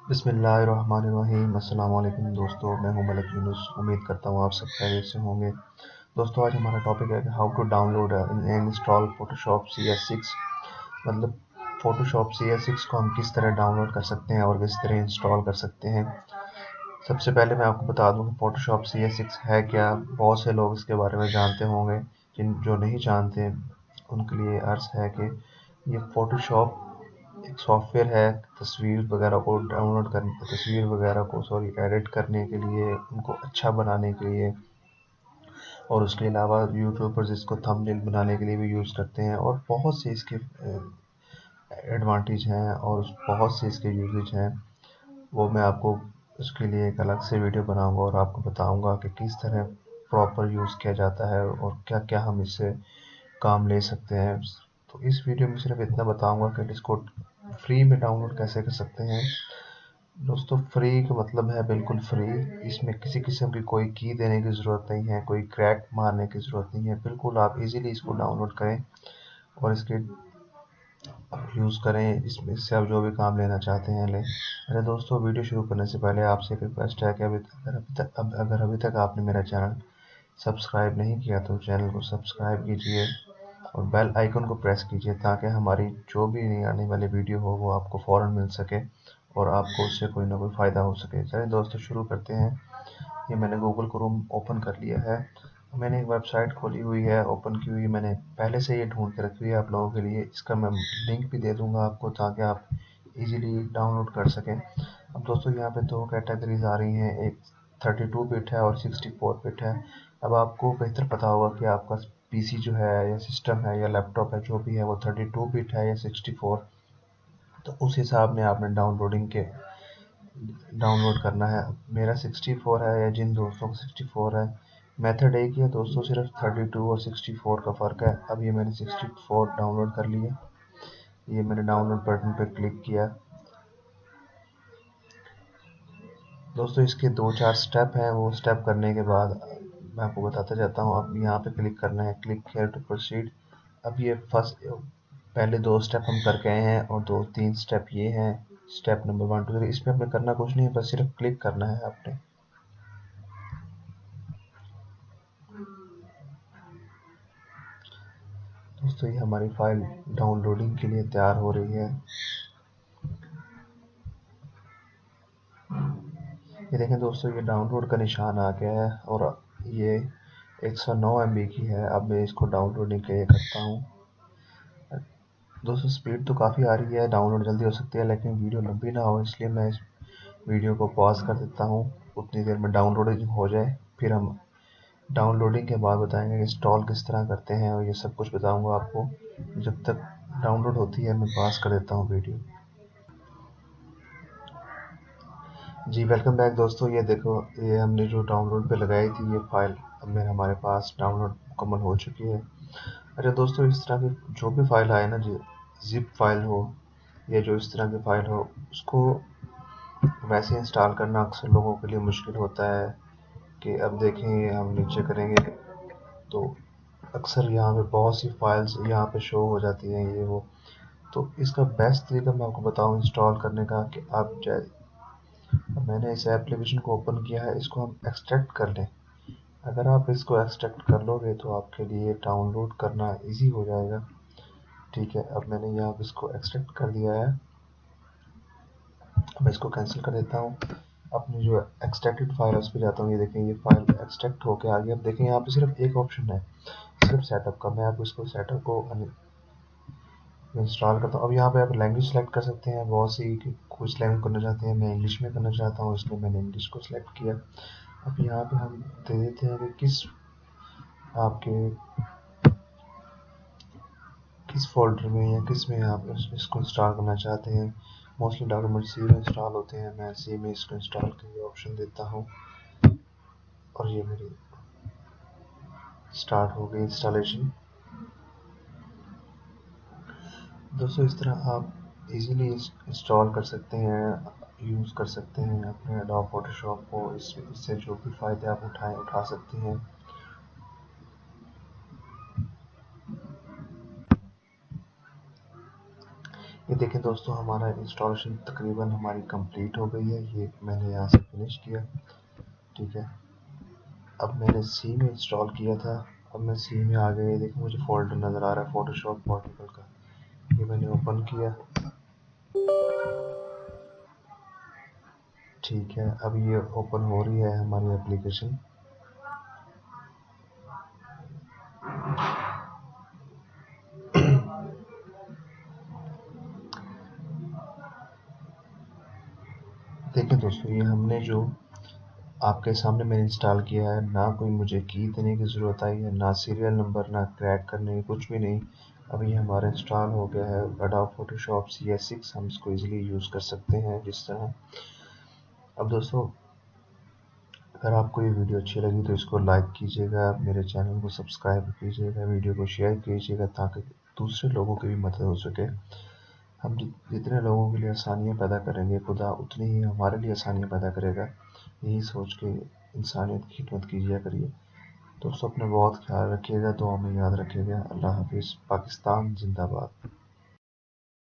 बिस्मिल्लाहिर्रहमानिर्रहीम। अस्सलाम वालेकुम दोस्तों, मैं हूं मलिक यूनुस। उम्मीद करता हूं आप सब खैरियत से होंगे। दोस्तों, आज हमारा टॉपिक है how to download and install Photoshop CS6। मतलब फोटोशॉप CS6 को हम किस तरह डाउनलोड कर सकते हैं और किस तरह इंस्टॉल कर सकते हैं। सबसे पहले मैं आपको बता दूं कि फोटोशॉप CS6 है क्या। बहुत से लोग इसके बारे में जानते होंगे, जो नहीं जानते उनके लिए अर्ज़ है कि ये फोटोशॉप एक सॉफ्टवेयर है तस्वीर वगैरह को डाउनलोड करने, तस्वीर वगैरह को एडिट करने के लिए, उनको अच्छा बनाने के लिए, और उसके अलावा यूट्यूबर्स इसको थंबनेल बनाने के लिए भी यूज़ करते हैं। और बहुत से इसके एडवांटेज हैं और बहुत से इसके यूजेज हैं। वो मैं आपको उसके लिए एक अलग से वीडियो बनाऊंगा और आपको बताऊंगा कि किस तरह प्रॉपर यूज़ किया जाता है और क्या क्या हम इससे काम ले सकते हैं। तो इस वीडियो में सिर्फ इतना बताऊंगा कि इसको फ्री में डाउनलोड कैसे कर सकते हैं। दोस्तों, फ्री का मतलब है बिल्कुल फ्री। इसमें किसी किस्म की कोई की देने की ज़रूरत नहीं है, कोई क्रैक मारने की ज़रूरत नहीं है। बिल्कुल आप इजीली इसको डाउनलोड करें और इसके यूज़ करें। इसमें से आप जो भी काम लेना चाहते हैं लें। अरे दोस्तों, वीडियो शुरू करने से पहले आपसे एक रिक्वेस्ट है कि अगर अभी तक आपने मेरा चैनल सब्सक्राइब नहीं किया तो चैनल को सब्सक्राइब कीजिए और बेल आइकन को प्रेस कीजिए ताकि हमारी जो भी नई आने वाली वीडियो हो वो आपको फ़ौरन मिल सके और आपको उससे कोई ना कोई फ़ायदा हो सके। चलिए दोस्तों, शुरू करते हैं। ये मैंने गूगल क्रोम ओपन कर लिया है। मैंने एक वेबसाइट खोली हुई है, ओपन की हुई। मैंने पहले से ये ढूंढ के रखी हुई है आप लोगों के लिए। इसका मैं लिंक भी दे दूंगा आपको ताकि आप इजीली डाउनलोड कर सकें। अब दोस्तों, यहाँ पे दो कैटेगरीज आ रही हैं, एक 32 बिट है और 64 बिट है। अब आपको बेहतर पता होगा कि आपका पीसी जो है या सिस्टम है या लैपटॉप है, जो भी है, वो 32 बिट है या 64। तो उस हिसाब में आपने डाउनलोड करना है। मेरा 64 है या जिन दोस्तों को 64 है, मेथड एक ही है दोस्तों, सिर्फ 32 और 64 का फ़र्क है। अब ये मैंने 64 डाउनलोड कर लिया। ये मैंने डाउनलोड बटन पे क्लिक किया। दोस्तों, इसके दो चार स्टेप हैं, वो स्टेप करने के बाद मैं आपको बताता जाता हूँ। अब यहाँ पे क्लिक करना है, क्लिक हियर टू प्रोसीड। अब ये पहले दो स्टेप हम कर गए हैं और दो तीन स्टेप ये हैं, स्टेप नंबर 1 2 3। इसमें हमें करना कुछ नहीं है, बस सिर्फ क्लिक करना है आपने। दोस्तों, ये हमारी फाइल डाउनलोडिंग के लिए तैयार हो रही है। ये देखें दोस्तों, ये डाउनलोड का निशान आ गया है और ये 109 MB की है। अब मैं इसको डाउनलोडिंग के लिए करता हूँ। दोस्तों, स्पीड तो काफ़ी आ रही है, डाउनलोड जल्दी हो सकती है, लेकिन वीडियो लंबी ना हो इसलिए मैं इस वीडियो को पॉज कर देता हूँ। उतनी देर में डाउनलोडिंग हो जाए, फिर हम डाउनलोडिंग के बाद बताएंगे इंस्टॉल किस तरह करते हैं और ये सब कुछ बताऊंगा आपको। जब तक डाउनलोड होती है मैं पॉज कर देता हूँ वीडियो। जी, वेलकम बैक दोस्तों। ये देखो, ये हमने जो डाउनलोड पे लगाई थी ये फाइल अब मेरे हमारे पास डाउनलोड मुकम्मल हो चुकी है। अच्छा दोस्तों, इस तरह की जो भी फाइल आए ना, जो जिप फाइल हो या जो इस तरह की फाइल हो, उसको वैसे इंस्टॉल करना अक्सर लोगों के लिए मुश्किल होता है। कि अब देखें, हम नीचे करेंगे तो अक्सर यहाँ पे बहुत सी फाइल्स यहाँ पे शो हो जाती हैं, ये वो। तो इसका बेस्ट तरीका मैं आपको बताऊँ इंस्टॉल करने का कि आप मैंने इस एप्लीकेशन को ओपन किया है, इसको हम एक्सट्रैक्ट कर लें। अगर आप इसको एक्सट्रैक्ट कर लोगे तो आपके लिए डाउनलोड करना इजी हो जाएगा। ठीक है, अब मैंने यहाँ पे इसको एक्सट्रैक्ट कर दिया है। मैं इसको कैंसिल कर देता हूँ। अपनी जो एक्सट्रैक्टेड फाइल है उस पर जाता हूँ। ये देखें, ये फाइल एक्सट्रैक्ट होके आ गई। अब देखें, यहाँ पे सिर्फ एक ऑप्शन है, सिर्फ सेटअप का। मैं आपको इसको सेटअप को इंस्टॉल करता हूँ। अब यहाँ पे आप लैंग्वेज सेलेक्ट कर सकते हैं, बहुत सी कुछ लैंग्वेज करना चाहते हैं। मैं इंग्लिश में करना चाहता हूँ, इसलिए मैंने इंग्लिश को सिलेक्ट किया। अब यहाँ पे हम दे देते हैं कि आपके किस फ़ोल्डर में या किस में आप इसको इंस्टॉल करना चाहते हैं। मोस्टली डॉक्यूमेंट सी में इंस्टॉल होते हैं, मैं सी में इसको इंस्टॉल के लिए ऑप्शन देता हूँ और ये मेरी स्टार्ट हो गई इंस्टॉलेशन। दोस्तों, इस तरह आप इजीली इंस्टॉल कर सकते हैं, यूज़ कर सकते हैं अपने एडोब फोटोशॉप को। इससे जो भी फ़ायदे आप उठा सकते हैं। یہ دیکھیں دوستوں ہمارا انسٹالیشن تقریباً ہماری کمپلیٹ ہو گئی ہے. یہ میں نے یہاں سے فنش کیا. ٹھیک ہے, اب میں نے سی میں انسٹال کیا تھا. اب میں سی میں آ گیا. دیکھیں مجھے فولڈر نظر آ رہا ہے فوٹو شاپ پورٹیبل کا. یہ میں نے اوپن کیا. ٹھیک ہے, اب یہ اوپن ہو رہی ہے ہماری اپلیکیشن. دیکھیں دوستوں یہ ہم نے جو آپ کے سامنے میں نے انسٹال کیا ہے, نہ کوئی مجھے کی دینے کی ضرورت آئی ہے, نہ سیریل نمبر, نہ کریک کرنے کی, کچھ بھی نہیں. اب یہ ہمارا انسٹال ہو گیا ہے. ایڈوب فوٹو شاپ CS6 ہم اس کو ایزیلی یوز کر سکتے ہیں جس طرح. اب دوستوں اگر آپ کو یہ ویڈیو اچھی لگی تو اس کو لائک کیجیے گا, میرے چینل کو سبسکرائب کیجیے گا, ویڈیو کو شیئر کیجیے گا تاکہ دوسرے لوگوں کی بھی مدد ہو سکے. ہم جتنے لوگوں کے لیے آسانیاں پیدا کریں گے خدا اتنی ہی ہمارے لیے آسانیاں پیدا کرے گا. یہی سوچ کے انسانیت کی خدمت کیجیے کریے. دوستوں اپنا بہت خیال رکھیے گا, دعا میں یاد رکھیے گا. اللہ حافظ. پاکستان زندہ باد.